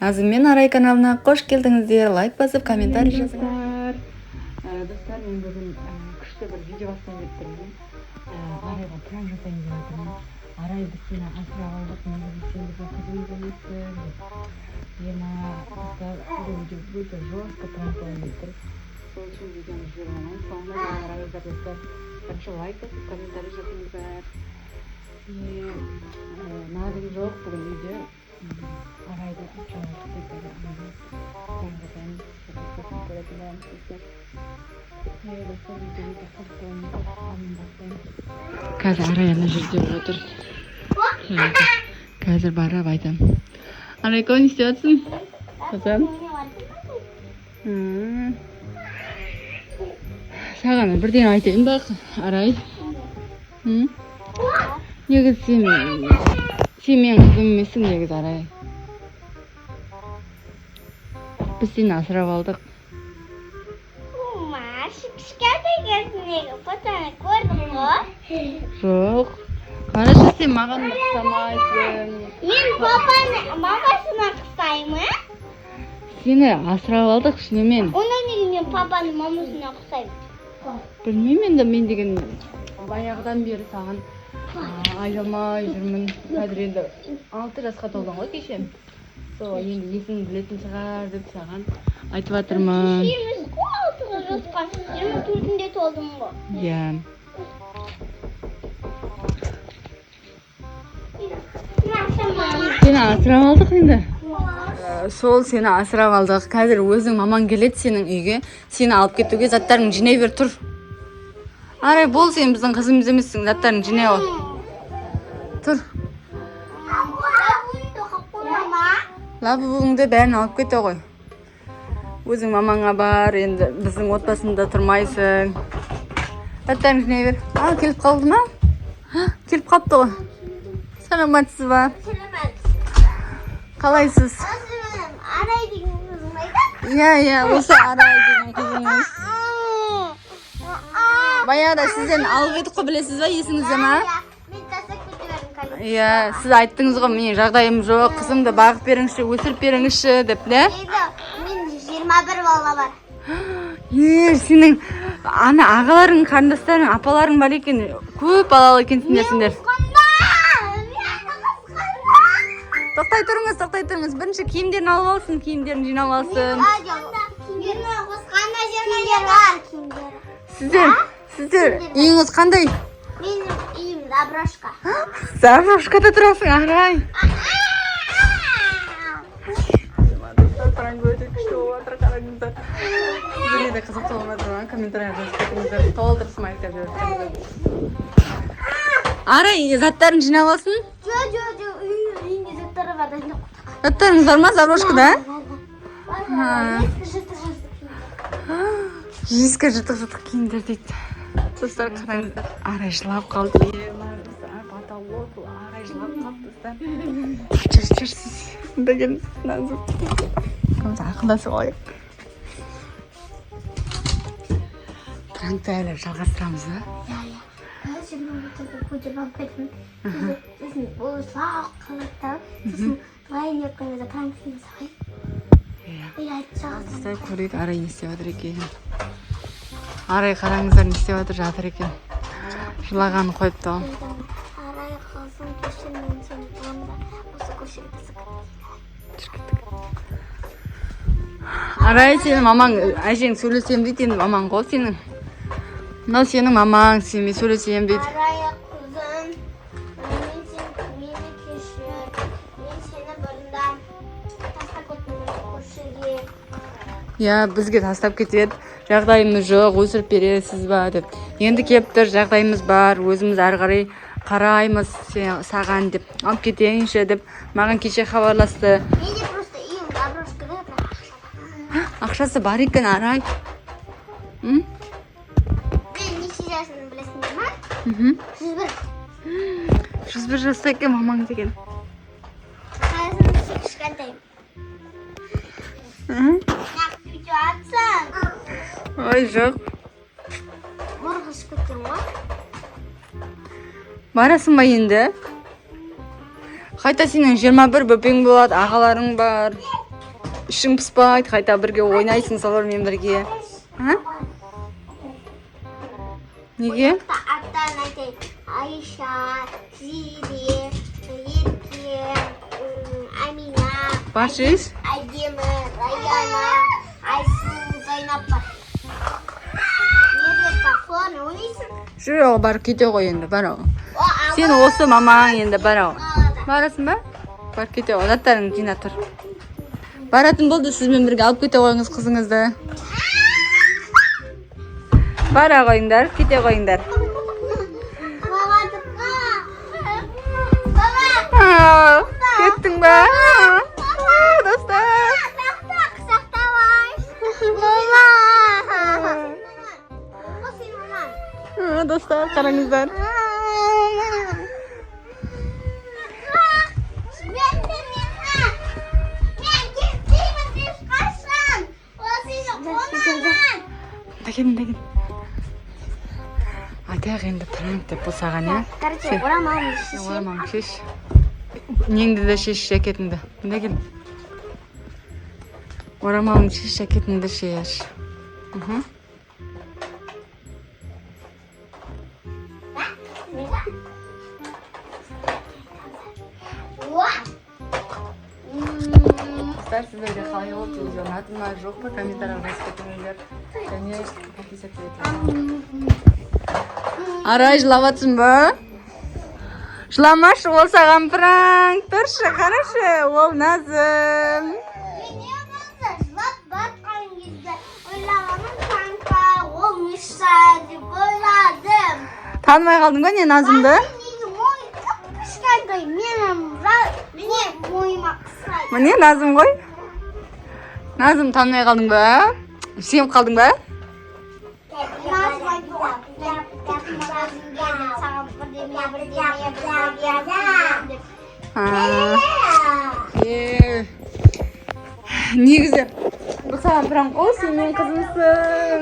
Назым мен Арай каналына қош келдіңіздер. Лайк басып, комментарий жазыңыздар. Достар, мен бүгін күшті бір видео бастан деп тұрмын. Арайға пранк жасайын деп отырмын. Арай, біз сені асырап алдық, негізі сен біздің қызымыз емессің деп. Достар, бұл видео өте жестко пранк болайын деп тұр. Сол үшін видеоны жібермеймін. Соңына дейін қараңыздар, достар. Бірінші лайк басып, комментарий жазыңыздар. Назым жоқ бүгін үйде. Арайды қазір Арай ана жерде отыр. Қазір барып айтамын. Арайка, не істеп жатсың? Қызым. Саған бірден айтайын ба, Арай? Негізі сен менің қызым емессің, негізі, Арай. Біз сені асырап алдық. Кішкентай кезіндегі фотоны көрдің ғой? Жоқ. Қарашы, сен маған ұқсамайсың. Мен папаны мамасына ұқсаймын. Сені асырап алдық, шынымен. Онан неге мен папаны мамасына ұқсаймын? Білмеймін, мен деген баяғыдан бері саған айламай жүрмін. Қазір енді 6 жасқа толдың ғой кешен. Сол енді есін білетін шығар деп саған айтып жатырмын. Кешеміз ғой 6 жасқа, 24-інде толдым ғой. Иә. Сені асырап алдық енді. Сол сені асырап алдық. Қазір өзің мамаң келеді сенің үйге. Сені алып кетуге, заттарың жинай бер, тұр. Арай, бол, сен біздің қызымыз емессің, заттарың жинай ал. Тұр. Лабубыңды бәрін алып кете ғой. Өзің мамаңа бар, енді біздің отбасында тұрмайсың. Заттарың жинай бер. Келіп қалды ма? Келіп қалыпты ғой. Саламатсыз ба? Қалайсыз? Арай деген қызым айтады. Иә, осы Арай деген қызыңыз. Баяғыда сізден алып едік қой, білесіз ба, есіңізде ма? Мен тастап кете бердім қазір. Иә, сіз айттыңыз ғой, менің жағдайым жоқ, қызымды бағып беріңізші, өсіріп беріңізші деп, не? Мен 21 бала бар. Сенің ағаларың, қарындастарың, апаларың бар екен, көп балалы екенсіңдер. Тоқтай тұрыңыз. Бірінші киімдерін алып алсын, киімдерін жинап алсын. Сіздер үйіңіз қандай? Менің үйім Заброшка. Заброшкада тұрасың, Арай. Өте күшті болып жатыр, қараңыздар. Сіздерге де қызықты болып жатыр ма? Комментария жазып кетіңіздер. Толтырсын айтып жіберіп. Арай, заттарын жинап алсын? Жоқ, үйінде заттары бар. Заттарыңыз бар ма, Заброшкада? Ескі жыртық киімдер дейді. Достар, қараңыздар. Арай жылап қалды. Арай жылап қалды, достар. Жүрсіз. Бұнда келіңіз, Назым. Ақылдасып алайық. Пранкты әлі жалғастырамыз ба? Көтеріп алып кеттім. Сосын ол ұзақ қалаттап, сосын былай не қойыңызда пранксың сағай. Сізді көрейік, Арай не істеп жатыр екен. Арай, қараңыздар, не істеп жатыр екен. Жылағанын қойыпты ол. Арай қалсын, кешір мен сені туғанда осы көшеге сықып. Арай, сенің мамаң, әжең сөйлесем дейді, енді мамаң ғой сенің. Мынау сенің мамаң, сенімен сөйлесем дейді. Арай қызым, мені кешір. Мен сені бұрында тастап кеттім көшеге. Иә, бізге тастап кетеді. Жағдайымыз жоқ, өсіріп бересіз ба деп. Енді кеп тұр, жағдайымыз бар, өзіміз ары қарай қараймыз саған деп. Алып кетейінші деп. Маған кеше хабарласты. Менде просто үйім Заброшкада, бірақ Ақшасы бар екен, Арай. Мен неше жасын білесіңдер ма? 101. 101 жаста екен мамаң деген. Қазір кішкентайым. Нақты видео атсың. Ой, жоқ. Бұрғыш көтем ғой. Барасың ба енді? Қайта сенің 21 бөпең болады, ағаларың бар. ішің пыспайды, қайта бірге ойнайсың солармен бірге. Неге? Аттан айтайын. Айша, Зири, Ерке, Амина, Баршыз? Әдемі, Раяна, Айсу, Зайнап бар. Не деп соны ойнайсың? Жоқ, барып кете ғой енді, бар. Сен осы мамаң енді бар. Барасың ба? Барып кете ғой, заттарыңды жинап тұр. Баратын болды, сізбен бірге алып кете қойыңыз қызыңызды. Бара қойыңдар, кете қойыңдар. Баба тұтқа. Баба. Кеттің ба? Достар. Сақтавай. Мама. Осы маман. Достар, қараңыздар. Дәкен. Айтайық енді пранк деп болсаған, е? Короче, орамалын шешем. Орамалын шеш. Неңді де шеш, жакетіңді. Дәкен. Орамалын шеш, жакетіңді шеш. Достар, сіздерге қалай болды, видео ұнады ма, жоқ па, комментарияға жазып кетіңіздер. Және подписаться етіңіздер. Арай, жылап жатсың ба? Жыламашы, ол саған пранк. Тұршы, қарашы, ол Назым. Мен не болса, жылап батқан кезде ойлағаным пранкқа, ол Миша деп ойладым. Танымай қалдың ба не Назымды? Менің мойым кішкентай, менің мойыма ұқсайды. Міне Назым ғой. Назым, танымай қалдың ба? Сеніп қалдың ба? Негізі бұл саған пранк қой, сен менің қызымсың.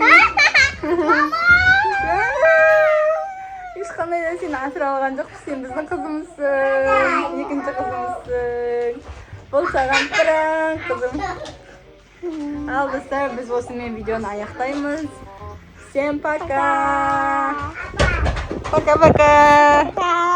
Ешқандай да сені асыра алған жоқпыз, сен біздің қызымсың, екінші қызымсың. Бұл саған пранк, қызым. Ал достар, біз осымен видеоны аяқтаймыз. Всем пока! Пока-пока!